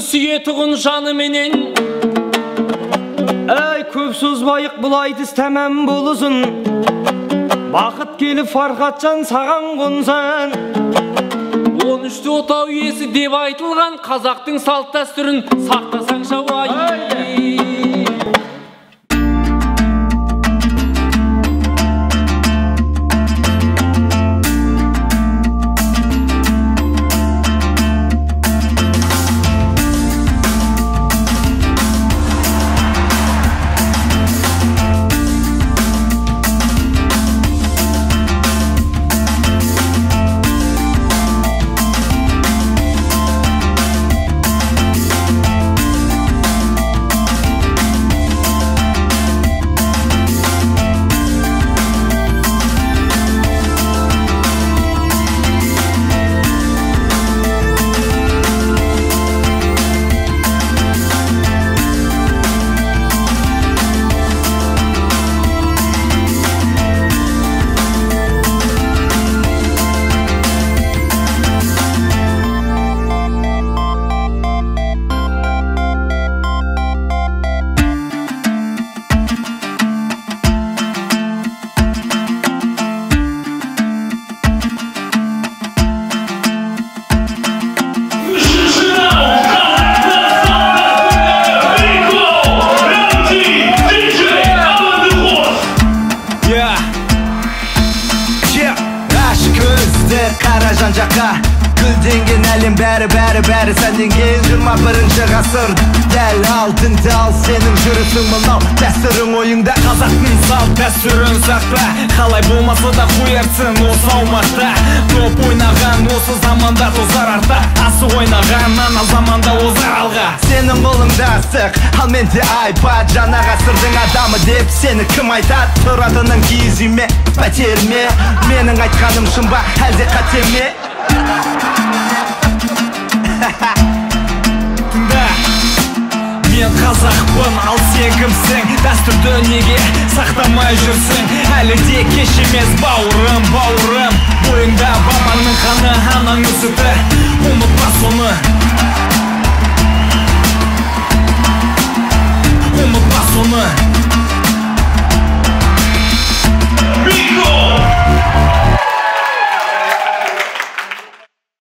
сүйетігін жаны менен. Әй, көп созбайық бұлайды тәмәм болысын. Бақыт келіп Фархатжан саған қонсын. 13 отау иесі деп айтылған қазақтың салт дәстүрін сақтасаң шауай. Жан-жаққа гүлденген әлем бәрі сәнден кейін 21-ші ғасыр дәл алтын тал сенің жүрісің мынау дәстүрің ойыңда қазақтың салт дәстүрін сақта қалай болмаса да қоярсың осы аумақта топ ойнаған осы заманда тозар арта асық ойнаған ана заманда озар алға сенің қолыңда асық ал менде айпад жаңа ғасырдың адамы деп сені кім айтады тұратының киіз үй ме пәтер ме менің айтқаным шын ба әлде қате ме мен қазақпын ал сен кімсің дәстүрді неге сақтамай жүрсің әлі де кеш емес бауырым бойыңда бабаңның қаны ананың сүті ұмытпа соны